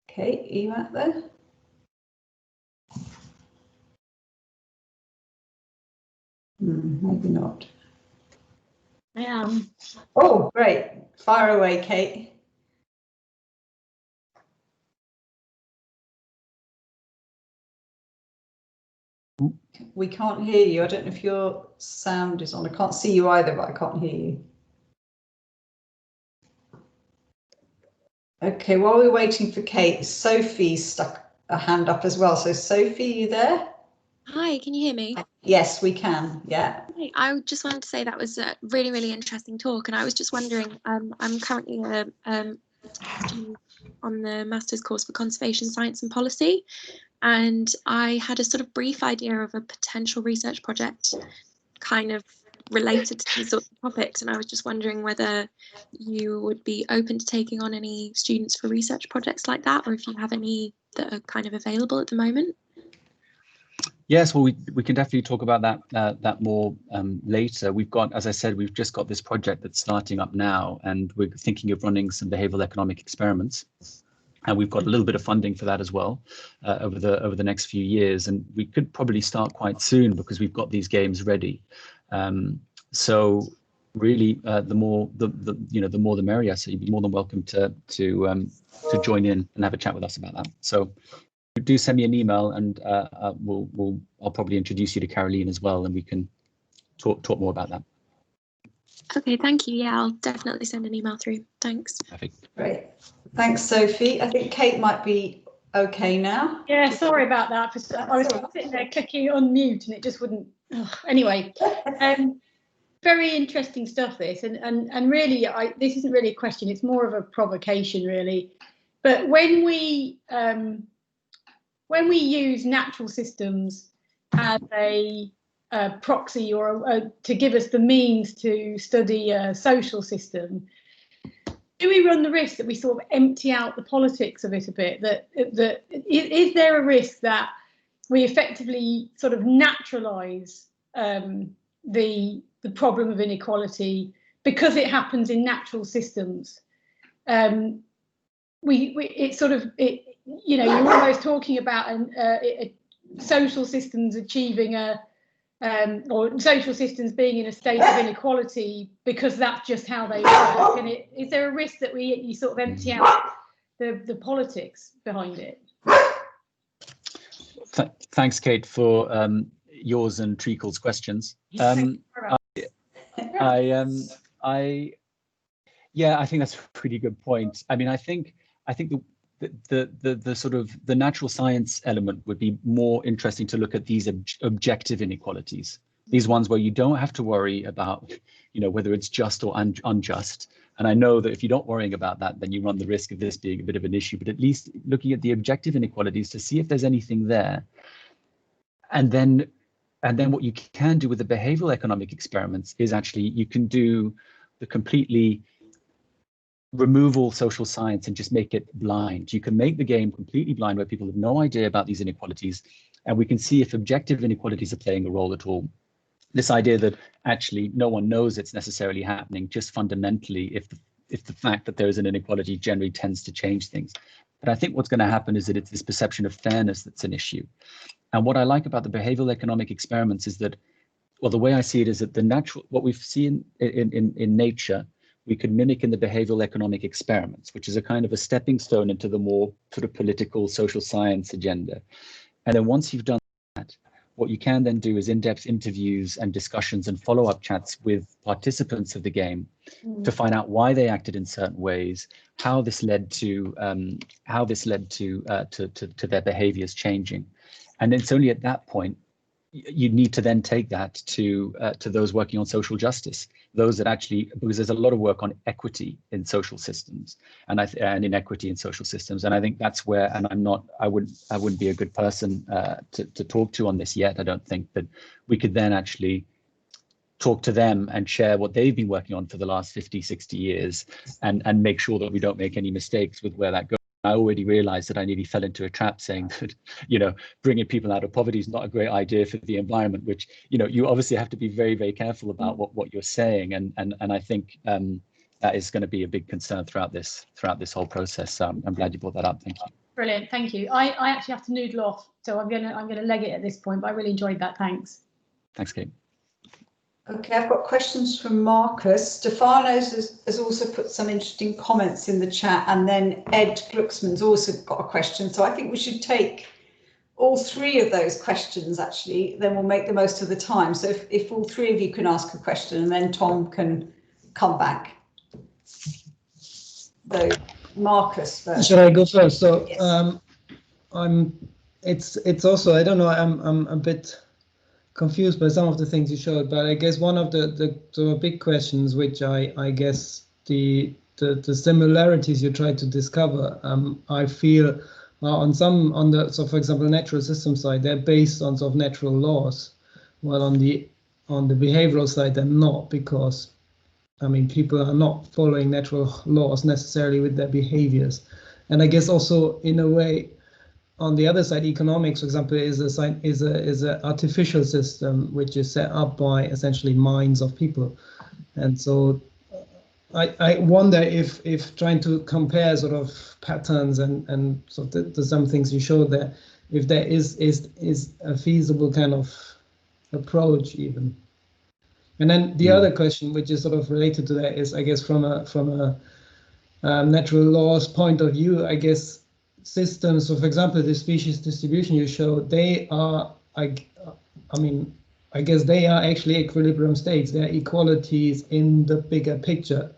Kate, are you out there? Maybe not. I am. Oh, great. Fire away, Kate. We can't hear you. I don't know if your sound is on. I can't see you either, but I can't hear you. Okay, while we're waiting for Kate, Sophie stuck a hand up as well. So Sophie, you there? Hi, can you hear me? Yes, we can. Yeah. I just wanted to say that was a really, really interesting talk, and I was just wondering, I'm currently on the master's course for conservation science and policy, and I had a sort of brief idea of a potential research project kind of related to these sorts of topics, and I was just wondering whether you would be open to taking on any students for research projects like that, or if you have any that are kind of available at the moment. Yes, well, we can definitely talk about that more later. We've got, as I said, we've just got this project that's starting up now, and we're thinking of running some behavioral economic experiments. And we've got a little bit of funding for that as well over the next few years, and we could probably start quite soon because we've got these games ready. So really, the more the merrier. So you'd be more than welcome to join in and have a chat with us about that. So do send me an email, and I'll probably introduce you to Caroline as well, and we can talk more about that. Okay, thank you. Yeah, I'll definitely send an email through. Thanks. Perfect. Great. Thanks, Sophie. I think Kate might be okay now. Yeah, sorry about that. I was sitting there clicking unmute and it just wouldn't. Anyway, very interesting stuff, this, and really, this isn't really a question. It's more of a provocation, really. But when we use natural systems as a proxy or to give us the means to study a social system, do we run the risk that we sort of empty out the politics of it a bit? That is there a risk that we effectively sort of naturalise the problem of inequality because it happens in natural systems? It's sort of you know, you're almost talking about social systems achieving or social systems being in a state of inequality because that's just how they work. And is there a risk that you sort of empty out the politics behind it? Thanks, Kate, for yours and Treacle's questions. Yeah, I think that's a pretty good point. I mean, I think the sort of the natural science element would be more interesting to look at these objective inequalities, these ones where you don't have to worry about, you know, whether it's just or unjust. And I know that if you're not worrying about that, then you run the risk of this being a bit of an issue, but at least looking at the objective inequalities to see if there's anything there. And then what you can do with the behavioral economic experiments is actually you can do the completely remove all social science and just make it blind. You can make the game completely blind where people have no idea about these inequalities, and we can see if objective inequalities are playing a role at all. This idea that actually no one knows it's necessarily happening, just fundamentally if the fact that there is an inequality generally tends to change things. But I think what's going to happen is that it's this perception of fairness that's an issue. And what I like about the behavioral economic experiments is that, well, the way I see it is that the natural, what we've seen in nature, we could mimic in the behavioral economic experiments, which is a kind of a stepping stone into the more sort of political social science agenda. And then once you've done that, what you can then do is in-depth interviews and discussions and follow-up chats with participants of the game to find out why they acted in certain ways, how this led to their behaviors changing. And it's only at that point you need to then take that to those working on social justice, those that actually, because there's a lot of work on equity in social systems and inequity in social systems, and I think that's where, and I wouldn't be a good person to talk to on this yet. I don't think that we could then actually talk to them and share what they've been working on for the last 50, 60 years and make sure that we don't make any mistakes with where that goes. I already realized that I nearly fell into a trap saying that, you know, bringing people out of poverty is not a great idea for the environment, which, you know, you obviously have to be very, very careful about what you're saying. And I think that is going to be a big concern throughout this whole process. So I'm glad you brought that up. Thank you. Brilliant. Thank you. I actually have to noodle off, so I'm gonna leg it at this point, but I really enjoyed that. Thanks. Thanks, Kate. Okay, I've got questions from Marcus. Stefanos has also put some interesting comments in the chat, and then Ed Glucksman's also got a question. So I think we should take all three of those questions, actually, then we'll make the most of the time. So if all three of you can ask a question, and then Tom can come back. So Marcus first. Should I go first? So yes. it's also, I don't know, I'm a bit confused by some of the things you showed, but I guess one of the big questions, which I guess the similarities you try to discover, I feel so for example, natural system side, they're based on sort of natural laws, while on the behavioral side they're not, because I mean people are not following natural laws necessarily with their behaviors. And I guess also in a way, on the other side, economics, for example, is a artificial system which is set up by essentially minds of people. And so I wonder if trying to compare sort of patterns and sort of the some things you showed there, if there is a feasible kind of approach even. And then the other question, which is sort of related to that, is I guess from a natural laws point of view, I guess systems, so for example, the species distribution you showed, they are, I mean, I guess they are actually equilibrium states. They're equalities in the bigger picture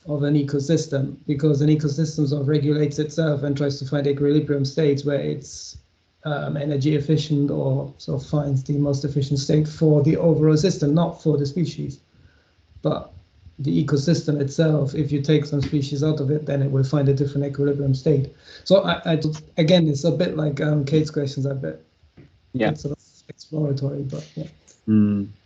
of an ecosystem, because an ecosystem sort of regulates itself and tries to find equilibrium states where it's energy efficient, or sort of finds the most efficient state for the overall system, not for the species. But the ecosystem itself, if you take some species out of it, then it will find a different equilibrium state. So again, it's a bit like Kate's questions, I bet. Yeah. It's sort of exploratory, but yeah.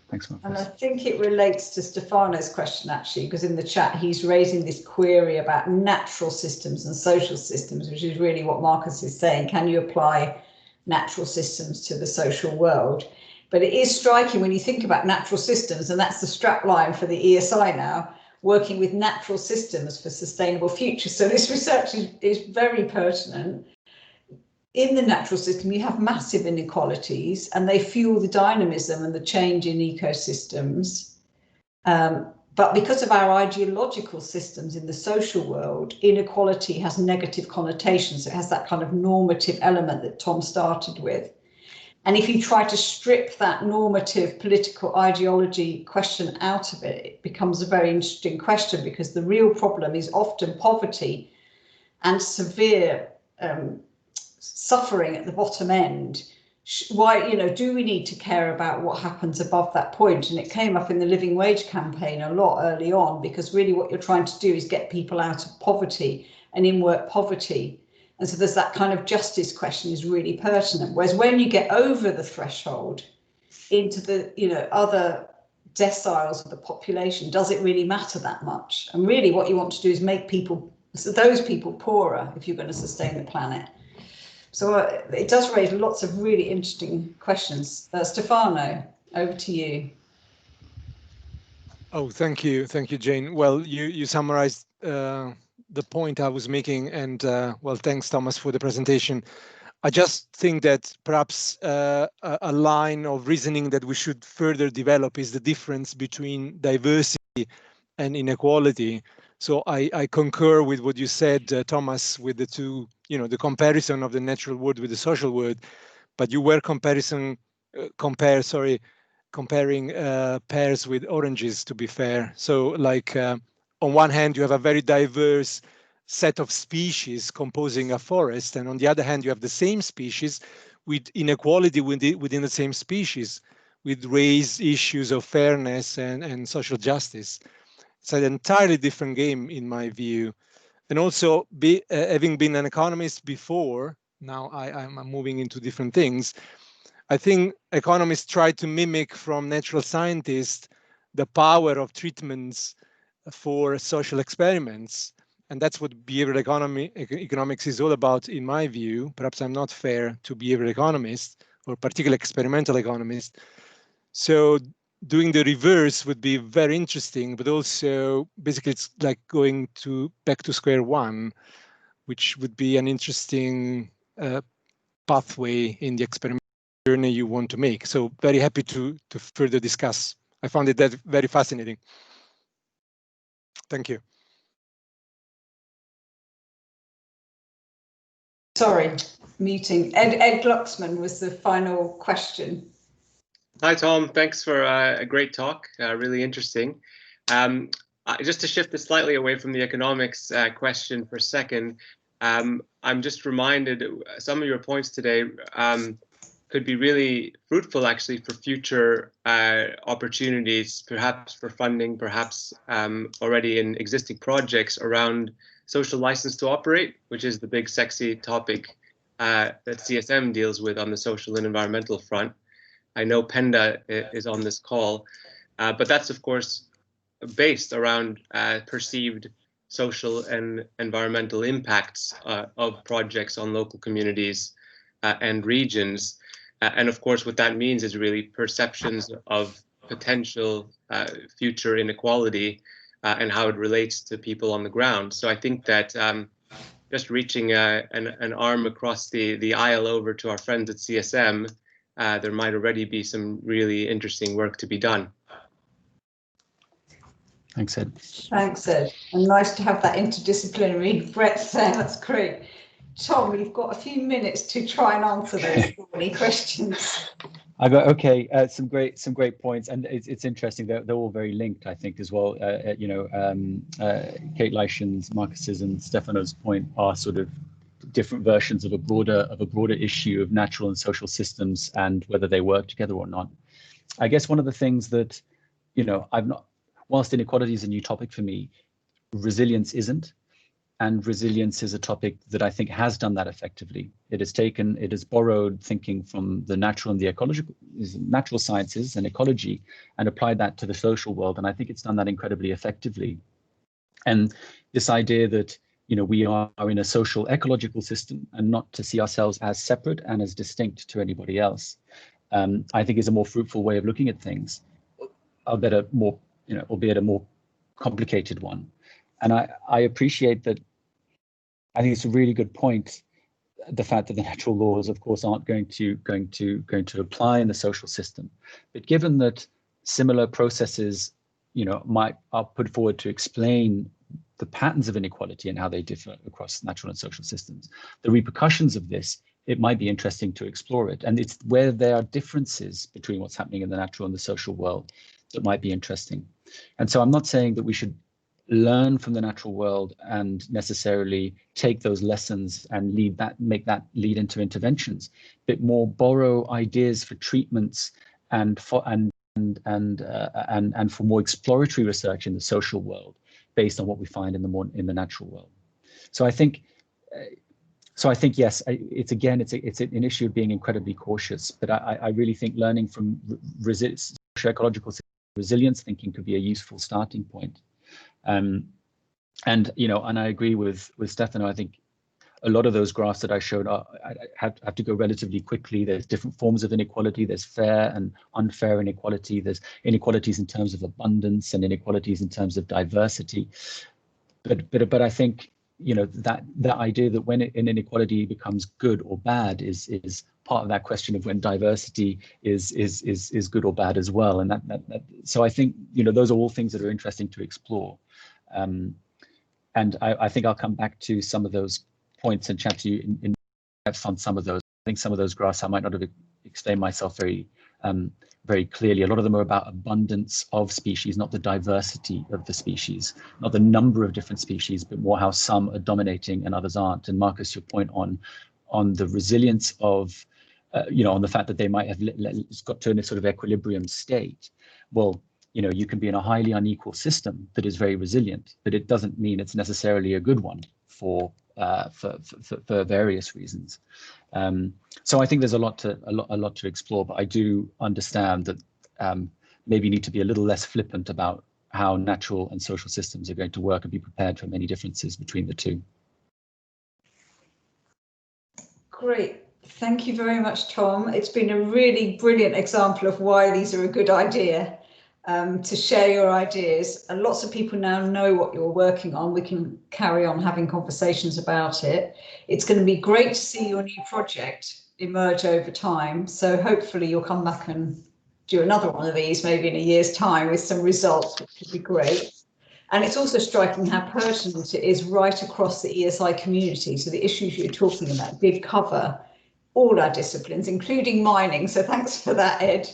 Thanks, Marcus. And I think it relates to Stefano's question, actually, because in the chat he's raising this query about natural systems and social systems, which is really what Marcus is saying. Can you apply natural systems to the social world? But it is striking when you think about natural systems, and that's the strap line for the ESI now, working with natural systems for sustainable future. So this research is very pertinent. In the natural system, you have massive inequalities, and they fuel the dynamism and the change in ecosystems. But because of our ideological systems in the social world, inequality has negative connotations. It has that kind of normative element that Tom started with. And if you try to strip that normative political ideology question out of it, it becomes a very interesting question, because the real problem is often poverty and severe suffering at the bottom end. Why, do we need to care about what happens above that point? And it came up in the living wage campaign a lot early on, because really what you're trying to do is get people out of poverty and in work poverty. And so there's that kind of justice question is really pertinent. Whereas when you get over the threshold into the, other deciles of the population, does it really matter that much? And really what you want to do is make those people poorer if you're going to sustain the planet. So it does raise lots of really interesting questions. Stefano, over to you. Oh, thank you, Jane. Well, you summarized the point I was making, and well, thanks, Thomas, for the presentation. I just think that perhaps a line of reasoning that we should further develop is the difference between diversity and inequality. So I concur with what you said, Thomas, with the two, the comparison of the natural world with the social world, but you were comparing pears with oranges, to be fair. So like on one hand, you have a very diverse set of species composing a forest, and on the other hand, you have the same species with inequality within the same species, with raised issues of fairness and social justice. It's an entirely different game, in my view. And also, having been an economist before, now I'm moving into different things. I think economists try to mimic from natural scientists the power of treatments for social experiments. And that's what behavioral economics is all about, in my view. Perhaps I'm not fair to behavioral economists, or particularly experimental economists. So doing the reverse would be very interesting, but also basically it's like going back to square one, which would be an interesting pathway in the experimental journey you want to make. So very happy to further discuss. I found it very fascinating. Thank you. Sorry, muting. Ed Glucksman was the final question. Hi, Tom. Thanks for a great talk. Really interesting. Just to shift this slightly away from the economics question for a second, I'm just reminded some of your points today could be really fruitful, actually, for future opportunities, perhaps for funding, perhaps already in existing projects around social license to operate, which is the big sexy topic that CSM deals with on the social and environmental front. I know Penda is on this call, but that's, of course, based around perceived social and environmental impacts of projects on local communities and regions. And of course, what that means is really perceptions of potential future inequality and how it relates to people on the ground. So I think that just reaching an arm across the aisle over to our friends at CSM, there might already be some really interesting work to be done. Thanks, Ed. Thanks, Ed. And nice to have that interdisciplinary breadth there. That's great. Tom, you've got a few minutes to try and answer those 40 questions. I got some great points, and it's interesting. They're all very linked, I think, as well. Kate Leishen's, Marcus's, and Stefano's point are sort of different versions of a broader issue of natural and social systems and whether they work together or not. I guess one of the things that, whilst inequality is a new topic for me, resilience isn't. And resilience is a topic that I think has done that effectively. It has borrowed thinking from the natural and the ecological, natural sciences and ecology, and applied that to the social world. And I think it's done that incredibly effectively. And this idea that, we are in a social ecological system and not to see ourselves as separate and as distinct to anybody else, I think is a more fruitful way of looking at things, albeit a more complicated one. And I appreciate that. I think it's a really good point, the fact that the natural laws, of course, aren't going to apply in the social system. But given that similar processes, are put forward to explain the patterns of inequality and how they differ across natural and social systems, the repercussions of this, it might be interesting to explore it. And it's where there are differences between what's happening in the natural and the social world that might be interesting. And so I'm not saying that we should learn from the natural world and necessarily take those lessons and make that lead into interventions, but more borrow ideas for treatments and for more exploratory research in the social world based on what we find in the natural world. So I think yes, it's an issue of being incredibly cautious, but I really think learning from socio-ecological resilience thinking could be a useful starting point. And I agree with Stefano. I think a lot of those graphs that I showed have to go relatively quickly. There's different forms of inequality. There's fair and unfair inequality. There's inequalities in terms of abundance and inequalities in terms of diversity. But I think that idea that when an inequality becomes good or bad is part of that question of when diversity is good or bad as well. And so I think those are all things that are interesting to explore. And I think I'll come back to some of those points and chat to you in depth on some of those. I think some of those graphs I might not have explained myself very clearly. A lot of them are about abundance of species, not the diversity of the species, not the number of different species, but more how some are dominating and others aren't. And Marcus, your point on the resilience of, on the fact that they might have got to a sort of equilibrium state. Well, you can be in a highly unequal system that is very resilient, but it doesn't mean it's necessarily a good one for various reasons. So I think there's a lot to explore, but I do understand that maybe need to be a little less flippant about how natural and social systems are going to work and be prepared for many differences between the two. Great. Thank you very much, Tom. It's been a really brilliant example of why these are a good idea. To share your ideas, and lots of people now know what you're working on. We can carry on having conversations about it. It's going to be great to see your new project emerge over time. So hopefully you'll come back and do another one of these maybe in a year's time with some results, which would be great. And it's also striking how pertinent it is right across the ESI community. So the issues you're talking about did cover all our disciplines, including mining. So thanks for that, Ed.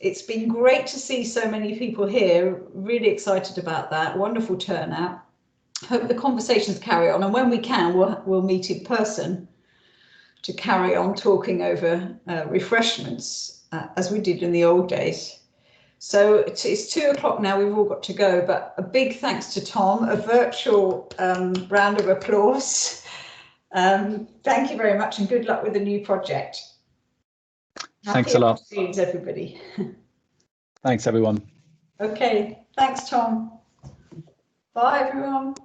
It's been great to see so many people here, really excited about that, wonderful turnout. Hope the conversations carry on, and when we can, we'll meet in person to carry on talking over refreshments as we did in the old days. So it's 2 o'clock now, we've all got to go, but a big thanks to Tom, a virtual round of applause. Thank you very much and good luck with the new project. Thanks a lot. Happy everybody. Thanks, everyone. Okay, thanks, Tom. Bye, everyone.